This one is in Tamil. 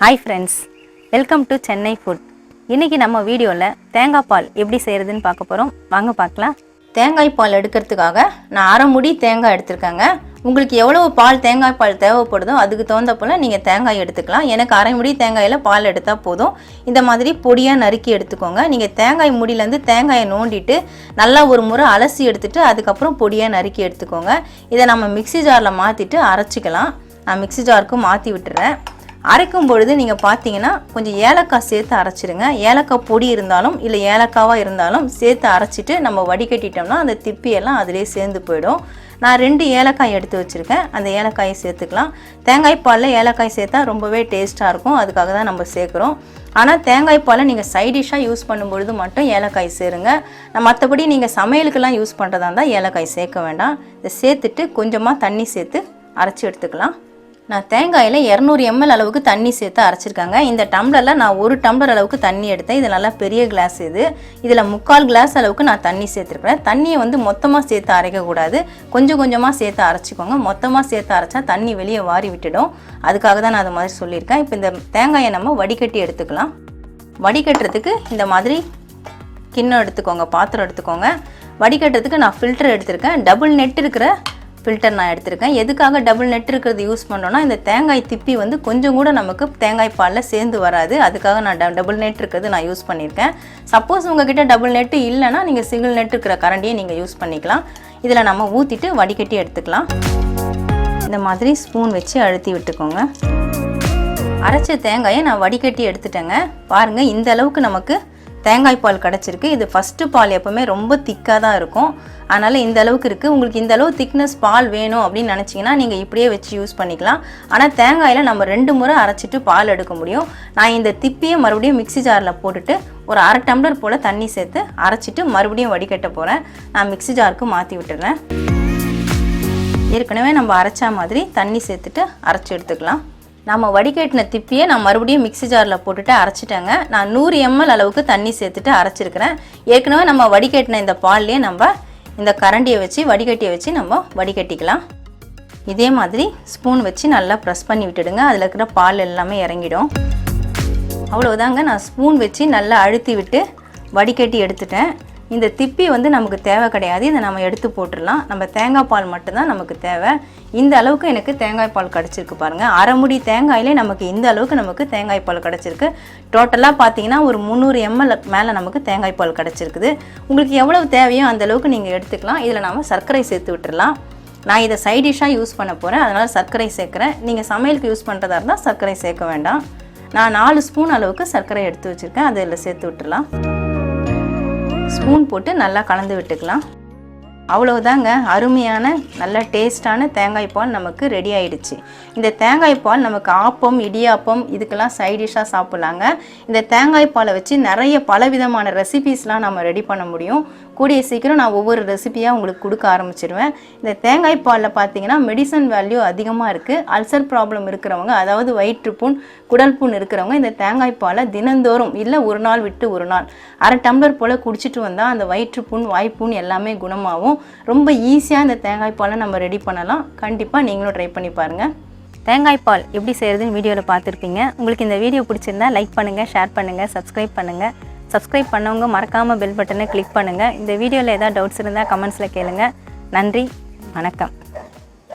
Hi friends, welcome to Chennai food. இன்னைக்கு நம்ம வீடியோல தேங்காய் பால் எப்படி செய்யறதுன்னு பார்க்க போறோம். வாங்க பார்க்கலாம். தேங்காய் பால் எடுக்கிறதுக்காக நான் அரை முடி தேங்காய் எடுத்துர்க்கேங்க. உங்களுக்கு எவ்வளவு பால் தேங்காய் பால் தேவைப்படுதோ அதுக்கு தகுந்த போல நீங்க தேங்காய் எடுத்துக்கலாம். எனக்கு அரை முடி தேங்காயில பால் எடுத்தா போதும். இந்த மாதிரி பொடியா நறுக்கி எடுத்துக்கோங்க. நீங்க தேங்காய் முடியில இருந்து தேங்காயை நோண்டிட்டு நல்லா ஒரு முறை அலசி எடுத்துட்டு அதுக்கு அப்புறம் பொடியா நறுக்கி எடுத்துக்கோங்க. இத நம்ம மிக்ஸி ஜார்ல மாத்திட்டு அரைச்சிக்கலாம். நான் மிக்ஸி ஜாருக்கு மாத்தி விட்டுறேன். அரைக்கும் பொழுது நீங்கள் பார்த்தீங்கன்னா கொஞ்சம் ஏலக்காய் சேர்த்து அரைச்சிடுங்க. ஏலக்காய் பொடி இருந்தாலும் இல்லை ஏலக்காவாக இருந்தாலும் சேர்த்து அரைச்சிட்டு நம்ம வடிகட்டிட்டோம்னா அந்த திப்பியெல்லாம் அதிலே சேர்ந்து போயிடும். நான் 2 ஏலக்காய் எடுத்து வச்சுருக்கேன். அந்த ஏலக்காயை சேர்த்துக்கலாம். தேங்காய் பாலில் ஏலக்காய் சேர்த்தா ரொம்பவே டேஸ்ட்டாக இருக்கும். அதுக்காக தான் நம்ம சேர்க்குறோம். ஆனால் தேங்காய் பாலை நீங்கள் சைடிஷ்ஷாக யூஸ் பண்ணும்பொழுது மட்டும் ஏலக்காய் சேருங்க. மற்றபடி நீங்கள் சமையலுக்கெல்லாம் யூஸ் பண்ணுறதா இருந்தால் ஏலக்காய் சேர்க்க வேண்டாம். இதை சேர்த்துட்டு கொஞ்சமாக தண்ணி சேர்த்து அரைச்சி எடுத்துக்கலாம். நான் தேங்காயில் 200 ml அளவுக்கு தண்ணி சேர்த்து அரைச்சிருக்காங்க. இந்த டம்ளரில் நான் 1 டம்ளர் அளவுக்கு தண்ணி எடுத்தேன். இது நல்லா பெரிய கிளாஸ் இதில் 3/4 கிளாஸ் அளவுக்கு நான் தண்ணி சேர்த்துருக்கிறேன். தண்ணியை வந்து மொத்தமாக சேர்த்து அரைக்கக்கூடாது. கொஞ்சம் கொஞ்சமாக சேர்த்து அரைச்சிக்கோங்க. மொத்தமாக சேர்த்து அரைச்சா தண்ணி வெளியே வாரி விட்டுடும். அதுக்காக தான் நான் அது மாதிரி சொல்லியிருக்கேன். இப்போ இந்த தேங்காயை நம்ம வடிகட்டி எடுத்துக்கலாம். வடிகட்டுறதுக்கு இந்த மாதிரி கிண்ணம் எடுத்துக்கோங்க, பாத்திரம் எடுத்துக்கோங்க. வடிகட்டுறதுக்கு நான் ஃபில்டர் எடுத்திருக்கேன். டபுள் நெட் இருக்கிற ஃபில்டர் நான் எடுத்திருக்கேன். எதுக்காக டபுள் நெட் இருக்கிறது யூஸ் பண்ணோன்னா இந்த தேங்காய் திப்பி வந்து கொஞ்சம் கூட நமக்கு தேங்காய் பாலில் சேர்ந்து வராது. அதுக்காக நான் டபுள் நெட் இருக்கிறது நான் யூஸ் பண்ணியிருக்கேன். சப்போஸ் உங்ககிட்ட டபுள் நெட்டு இல்லைன்னா நீங்கள் சிங்கிள் நெட் இருக்கிற கரண்டியை நீங்கள் யூஸ் பண்ணிக்கலாம். இதில் நம்ம ஊற்றிட்டு வடிகட்டி எடுத்துக்கலாம். இந்த மாதிரி ஸ்பூன் வச்சு அழுத்தி விட்டுக்கோங்க. அரைச்ச தேங்காயை நான் வடிகட்டி எடுத்துட்டேங்க. பாருங்கள், இந்த அளவுக்கு நமக்கு தேங்காய் பால் கிடச்சிருக்கு. இது ஃபஸ்ட்டு பால் எப்போவுமே ரொம்ப திக்காக தான் இருக்கும். அதனால் இந்த அளவுக்கு இருக்குது. உங்களுக்கு இந்த அளவு திக்னஸ் பால் வேணும் அப்படின்னு நினச்சிங்கன்னா நீங்கள் இப்படியே வச்சு யூஸ் பண்ணிக்கலாம். ஆனால் தேங்காயில் நம்ம 2 முறை அரைச்சிட்டு பால் எடுக்க முடியும். நான் இந்த திப்பியை மறுபடியும் மிக்ஸி ஜாரில் போட்டுட்டு ஒரு அரை டம்ளர் போல் தண்ணி சேர்த்து அரைச்சிட்டு மறுபடியும் வடிகட்ட போகிறேன். நான் மிக்ஸி ஜாருக்கு மாற்றி விட்டுறேன். ஏற்கனவே நம்ம அரைச்சா மாதிரி தண்ணி சேர்த்துட்டு அரைச்சி எடுத்துக்கலாம். நம்ம வடிகட்டின திப்பியை நான் மறுபடியும் மிக்ஸி ஜாரில் போட்டுட்டு அரைச்சிட்டேங்க. நான் 100 ml அளவுக்கு தண்ணி சேர்த்துட்டு அரைச்சிருக்கிறேன். ஏற்கனவே நம்ம வடிகட்டின இந்த பால்லையே நம்ம இந்த கரண்டியை வச்சு வடிகட்டியை வச்சு நம்ம வடிகட்டிக்கலாம். இதே மாதிரி ஸ்பூன் வச்சு நல்லா ப்ரெஸ் பண்ணி விட்டுடுங்க. அதில் இருக்கிற பால் எல்லாமே இறங்கிடும். அவ்வளோதாங்க. நான் ஸ்பூன் வச்சு நல்லா அழுத்தி விட்டு வடிகட்டி எடுத்துட்டேன். இந்த திப்பி வந்து நமக்கு தேவை கிடையாது. இதை நம்ம எடுத்து போட்டுடலாம். நம்ம தேங்காய் பால் மட்டும்தான் நமக்கு தேவை. இந்த அளவுக்கு எனக்கு தேங்காய் பால் கிடச்சிருக்கு பாருங்கள். அரை முடி தேங்காயிலே நமக்கு இந்த அளவுக்கு நமக்கு தேங்காய் பால் கிடச்சிருக்கு. டோட்டலாக பார்த்தீங்கன்னா ஒரு 300 ml மேலே நமக்கு தேங்காய் பால் கிடச்சிருக்குது. உங்களுக்கு எவ்வளவு தேவையோ அந்த அளவுக்கு நீங்கள் எடுத்துக்கலாம். இதில் நம்ம சர்க்கரை சேர்த்து விட்டுடலாம். நான் இதை சைடிஷ்ஷாக யூஸ் பண்ண போகிறேன். அதனால் சர்க்கரை சேர்க்குறேன். நீங்கள் சமையலுக்கு யூஸ் பண்ணுறதா இருந்தால் சர்க்கரை சேர்க்க வேண்டாம். நான் 4 ஸ்பூன் அளவுக்கு சர்க்கரை எடுத்து வச்சுருக்கேன். அதில் சேர்த்து விட்டுடலாம். ஸ்பூன் போட்டு நல்லா கலந்து விட்டுக்கலாம். அவ்வளவுதாங்க. அருமையான நல்ல டேஸ்டான தேங்காய் பால் நமக்கு ரெடி ஆயிடுச்சு. இந்த தேங்காய் பால் நமக்கு ஆப்பம், இடியாப்பம் இதுக்கெல்லாம் சைடிஷ்ஷாக சாப்பிட்லாங்க. இந்த தேங்காய் பாலை வச்சு நிறைய பலவிதமான ரெசிபீஸ்லாம் நம்ம ரெடி பண்ண முடியும். கூடிய சீக்கிரம் நான் ஒவ்வொரு ரெசிபியாக உங்களுக்கு கொடுக்க ஆரம்பிச்சிடுவேன். இந்த தேங்காய் பாலில் பார்த்தீங்கன்னா மெடிசன் வேல்யூ அதிகமாக இருக்குது. அல்சர் ப்ராப்ளம் இருக்கிறவங்க, அதாவது வயிற்றுப்புண், குடல் புண் இருக்கிறவங்க இந்த தேங்காய் பாலை தினந்தோறும் இல்லை ஒரு நாள் விட்டு ஒரு நாள் அரை டம்ளர் போல் குடிச்சிட்டு வந்தால் அந்த வயிற்றுப்புண், வாய்ப்புண் எல்லாமே குணமாகும். ரொம்ப ஈஸியாக இந்த தேங்காய் பாலை நம்ம ரெடி பண்ணலாம். கண்டிப்பாக நீங்களும் ட்ரை பண்ணி பாருங்கள். தேங்காய் பால் எப்படி செய்கிறதுன்னு வீடியோவில் பார்த்துருப்பீங்க. உங்களுக்கு இந்த வீடியோ பிடிச்சிருந்தா லைக் பண்ணுங்கள், ஷேர் பண்ணுங்கள், சப்ஸ்கிரைப் பண்ணுங்கள். சப்ஸ்கிரைப் பண்ணவங்க மறக்காமல் பெல் பட்டனை கிளிக் பண்ணுங்கள். இந்த வீடியோவில் ஏதாவது டவுட்ஸ் இருந்தால் கமெண்ட்ஸில் கேளுங்கள். நன்றி, வணக்கம்.